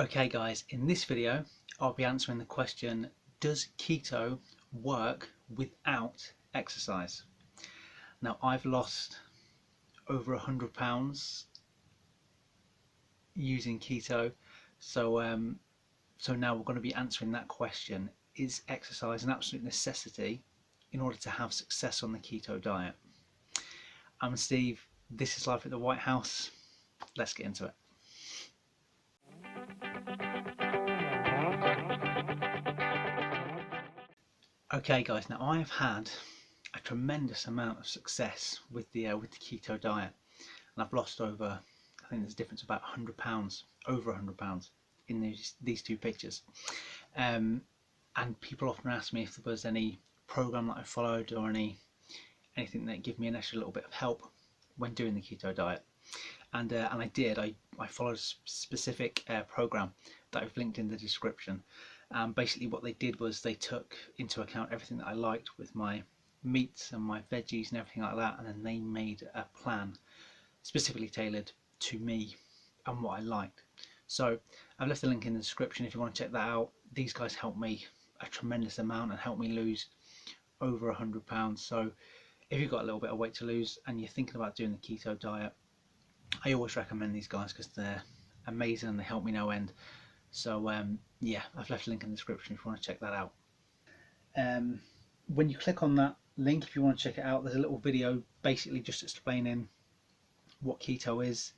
Okay guys, in this video I'll be answering the question, does keto work without exercise? Now I've lost over £100 using keto, so now we're going to be answering that question. Is exercise an absolute necessity in order to have success on the keto diet? I'm Steve, this is Life at the White House. Let's get into it. Okay guys, now I have had a tremendous amount of success with the keto diet, and I've lost over, I think there's a difference of about £100, over £100 in these two pictures. And people often ask me if there was any program that I followed or anything that gave me an extra little bit of help when doing the keto diet. And I did. I followed a specific program that I've linked in the description. Basically what they did was they took into account everything that I liked with my meats and my veggies and everything like that, and then they made a plan specifically tailored to me and what I liked. So I've left the link in the description if you want to check that out. These guys helped me a tremendous amount and helped me lose over £100. So if you've got a little bit of weight to lose and you're thinking about doing the keto diet, I always recommend these guys because they're amazing and they help me no end. So yeah, I've left a link in the description if you want to check that out. When you click on that link, if you want to check it out, there's a little video basically just explaining what keto is,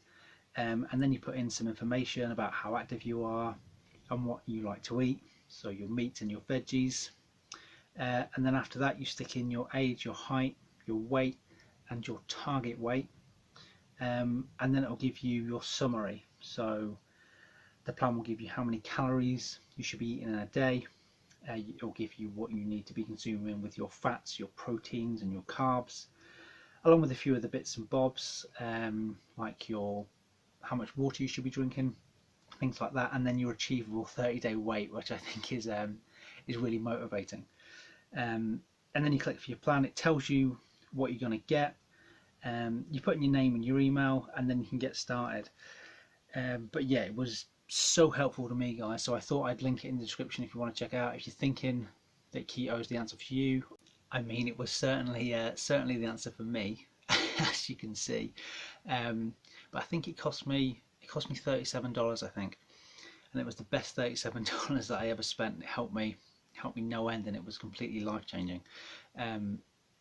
and then you put in some information about how active you are and what you like to eat, so your meats and your veggies, and then after that you stick in your age, your height, your weight and your target weight, and then it'll give you your summary. So the plan will give you how many calories you should be eating in a day. It'll give you what you need to be consuming with your fats, your proteins and your carbs, along with a few of the bits and bobs, like how much water you should be drinking, things like that, and then your achievable 30-day weight, which I think is really motivating. And then you click for your plan. It tells you what you're going to get. You put in your name and your email, and then you can get started. But yeah, it was so helpful to me, guys, so I thought I'd link it in the description if you want to check it out. If you're thinking that keto is the answer for you, I mean, it was certainly the answer for me, as you can see. But I think it cost me $37, I think, and it was the best $37 that I ever spent. It helped me no end, and it was completely life-changing.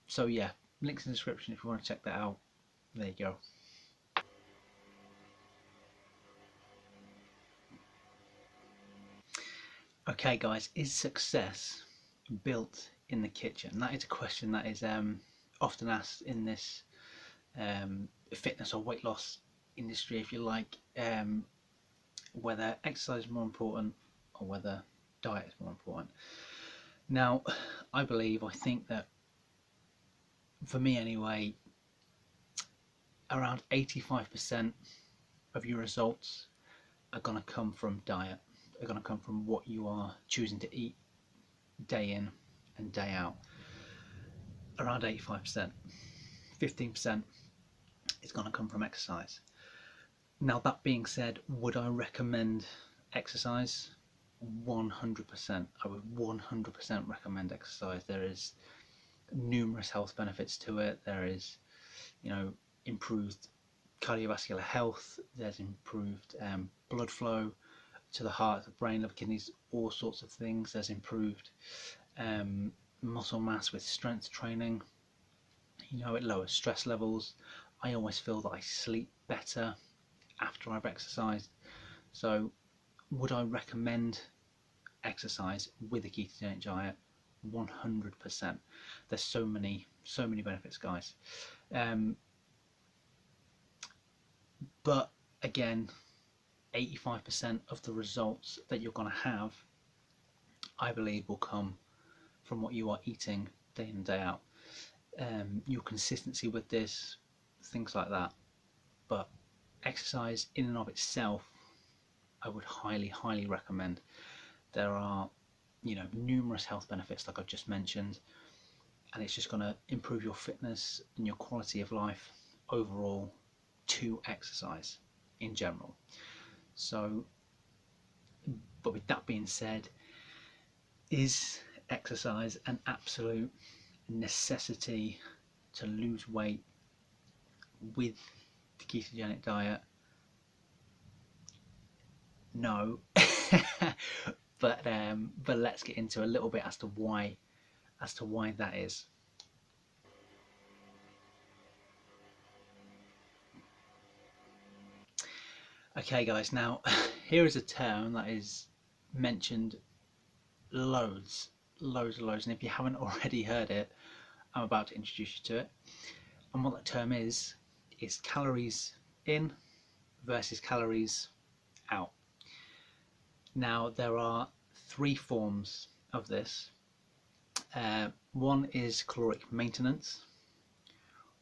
So yeah, links in the description if you want to check that out. There you go. Okay guys, is success built in the kitchen? That is a question that is often asked in this fitness or weight loss industry, if you like, whether exercise is more important or whether diet is more important. Now I think that, for me anyway, around 85% of your results are going to come from diet, are going to come from what you are choosing to eat day in and day out. Around 85%. 15% is going to come from exercise. Now that being said, would I recommend exercise? 100%. I would 100% recommend exercise. There is numerous health benefits to it. There is, improved cardiovascular health, there's improved blood flow to the heart, the brain, the kidneys, all sorts of things. There's improved muscle mass with strength training. It lowers stress levels. I always feel that I sleep better after I've exercised. So would I recommend exercise with a ketogenic diet? 100%. There's so many benefits, guys. But again, 85% of the results that you're going to have, I believe, will come from what you are eating day in and day out. Your consistency with this, things like that. But exercise in and of itself, I would highly recommend. There are numerous health benefits, like I've just mentioned, and it's just going to improve your fitness and your quality of life overall to exercise in general. So But with that being said, is exercise an absolute necessity to lose weight with the ketogenic diet? No. but let's get into a little bit as to why that is. Okay guys, now here is a term that is mentioned loads, and if you haven't already heard it, I'm about to introduce you to it. And what that term is calories in versus calories out. Now there are three forms of this. One is caloric maintenance,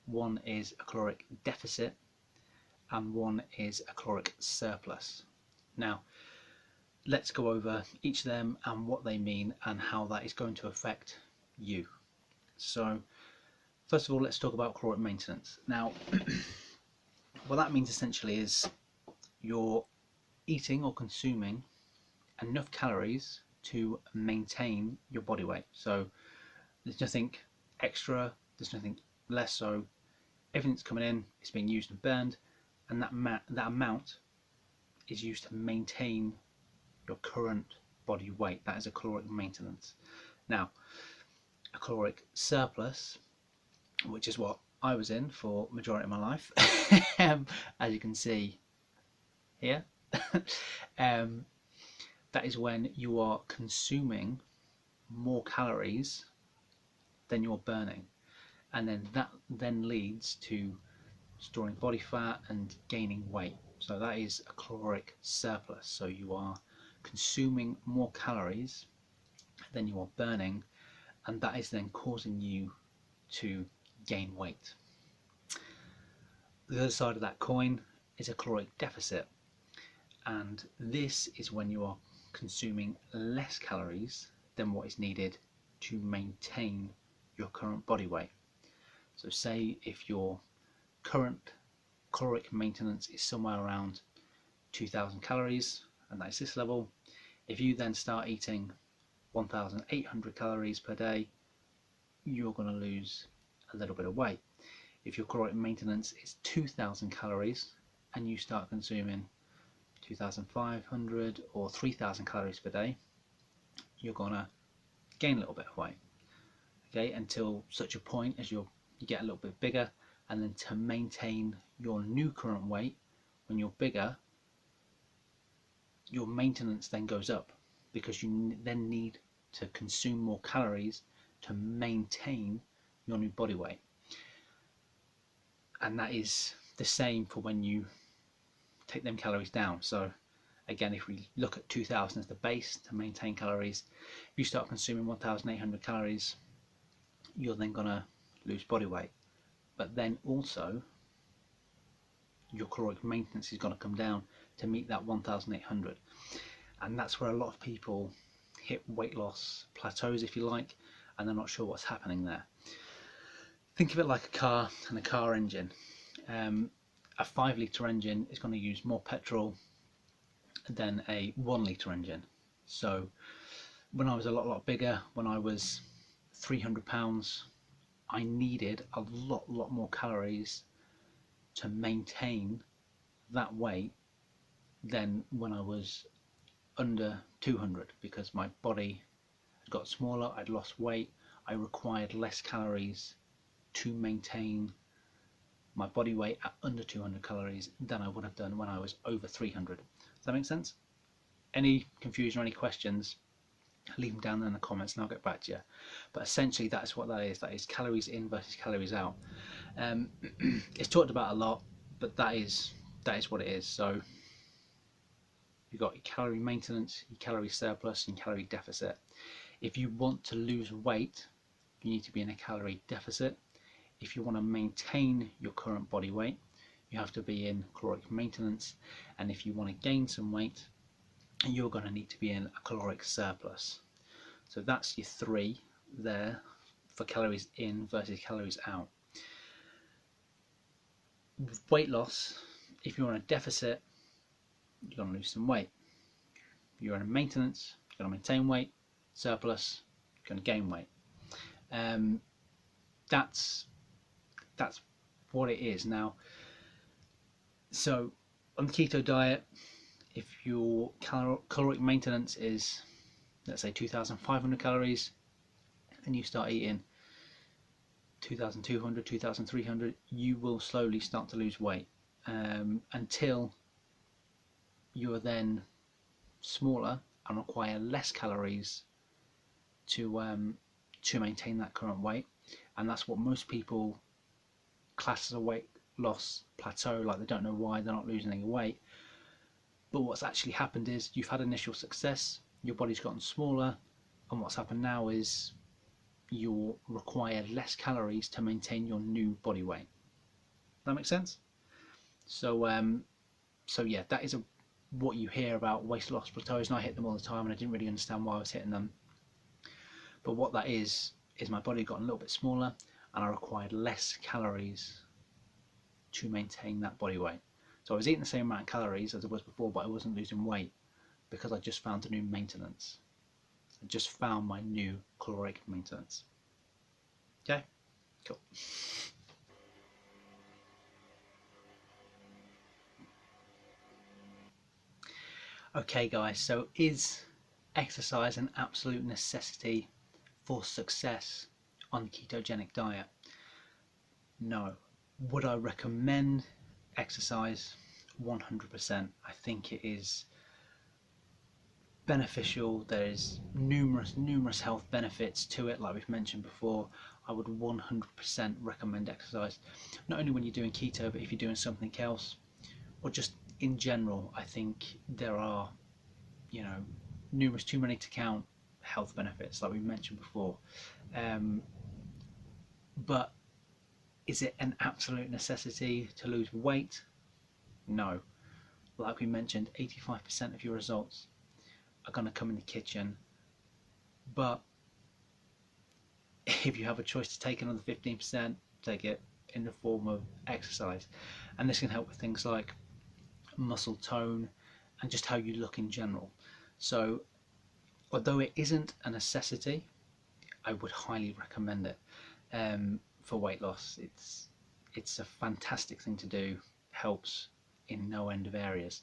one is a caloric deficit, and one is a caloric surplus. Now let's go over each of them and what they mean and how that is going to affect you. So first of all, let's talk about caloric maintenance. Now what that means essentially is you're eating or consuming enough calories to maintain your body weight. So there's nothing extra, there's nothing less, so everything that's coming in is being used and burned, and that amount is used to maintain your current body weight. That is a caloric maintenance. Now a caloric surplus, which is what I was in for majority of my life, as you can see here, that is when you are consuming more calories than you're burning, and then that then leads to storing body fat and gaining weight. So that is a caloric surplus. So you are consuming more calories than you are burning, and that is then causing you to gain weight. The other side of that coin is a caloric deficit, and this is when you are consuming less calories than what is needed to maintain your current body weight. So say if your current caloric maintenance is somewhere around 2,000 calories, and that's this level, if you then start eating 1,800 calories per day, you're going to lose a little bit of weight. If your caloric maintenance is 2,000 calories and you start consuming 2,500 or 3,000 calories per day, you're going to gain a little bit of weight, okay, until such a point as you get a little bit bigger, and then to maintain your new current weight when you're bigger, your maintenance then goes up because you then need to consume more calories to maintain your new body weight. And that is the same for when you take them calories down. So again, if we look at 2,000 as the base to maintain calories, if you start consuming 1,800 calories, you're then going to lose body weight. But then also your caloric maintenance is going to come down to meet that 1,800. And that's where a lot of people hit weight loss plateaus, if you like, and they're not sure what's happening there. Think of it like a car and a car engine. A 5-litre engine is going to use more petrol than a 1-litre engine. So when I was a lot bigger, when I was 300 pounds, I needed a lot more calories to maintain that weight than when I was under 200, because my body had got smaller, I'd lost weight, I required less calories to maintain my body weight at under 200 calories than I would have done when I was over 300. Does that make sense? Any confusion or any questions, leave them down in the comments and I'll get back to you. But essentially that's what that is calories in versus calories out. It's talked about a lot, but that is what it is. So you've got your calorie maintenance, your calorie surplus, and calorie deficit. If you want to lose weight, you need to be in a calorie deficit. If you want to maintain your current body weight, you have to be in caloric maintenance. And if you want to gain some weight, you're going to need to be in a caloric surplus. So that's your three there for calories in versus calories out. With weight loss, if you're on a deficit, you're going to lose some weight. You're in maintenance, you're going to maintain weight. Surplus, you're going to gain weight. That's what it is now. So on the keto diet, if your caloric maintenance is, let's say, 2,500 calories, and you start eating 2,200, 2,300, you will slowly start to lose weight until you're then smaller and require less calories to maintain that current weight. And that's what most people class as a weight loss plateau. Like, they don't know why they're not losing any weight, but what's actually happened is you've had initial success, your body's gotten smaller, and what's happened now is you'll require less calories to maintain your new body weight. That makes sense? So yeah, that is what you hear about weight loss plateaus, and I hit them all the time, and I didn't really understand why I was hitting them. But what that is my body got a little bit smaller, and I required less calories to maintain that body weight. So I was eating the same amount of calories as I was before, but I wasn't losing weight because I just found a new maintenance. I just found my new caloric maintenance. Okay, cool. Okay guys, so is exercise an absolute necessity for success on the ketogenic diet? No. Would I recommend exercise? 100%. I think it is beneficial. There's numerous health benefits to it, like we've mentioned before. I would 100% recommend exercise, not only when you're doing keto, but if you're doing something else, or just in general. I think there are, numerous, too many to count, health benefits, like we mentioned before. But is it an absolute necessity to lose weight? No. Like we mentioned, 85% of your results are going to come in the kitchen. But if you have a choice to take another 15%, take it in the form of exercise. And this can help with things like muscle tone and just how you look in general. So although it isn't a necessity, I would highly recommend it for weight loss. It's a fantastic thing to do, helps in no end of areas.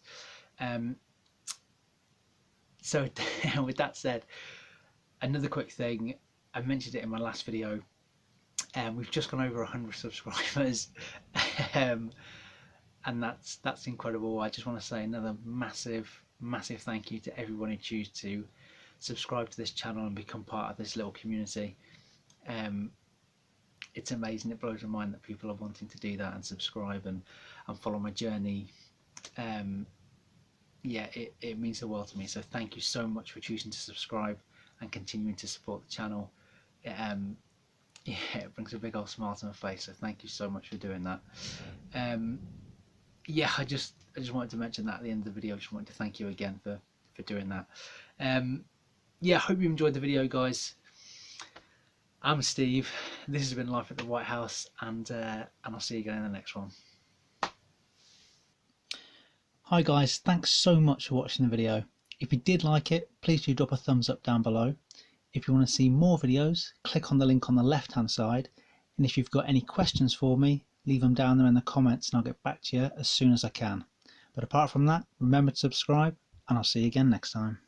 So with that said, another quick thing, I mentioned it in my last video, we've just gone over 100 subscribers, and that's incredible. I just want to say another massive thank you to everyone who chooses to subscribe to this channel and become part of this little community. It's amazing. It blows my mind that people are wanting to do that and subscribe and follow my journey. Yeah, it means the world to me. So thank you so much for choosing to subscribe and continuing to support the channel. Yeah, it brings a big old smile to my face. So thank you so much for doing that. Yeah, I just wanted to mention that at the end of the video. I just wanted to thank you again for doing that. Yeah, I hope you enjoyed the video, guys. I'm Steve. This has been Life at the White House, and I'll see you again in the next one. Hi guys, thanks so much for watching the video. If you did like it, please do drop a thumbs up down below. If you want to see more videos, click on the link on the left hand side, and if you've got any questions for me, leave them down there in the comments and I'll get back to you as soon as I can. But apart from that, remember to subscribe, and I'll see you again next time.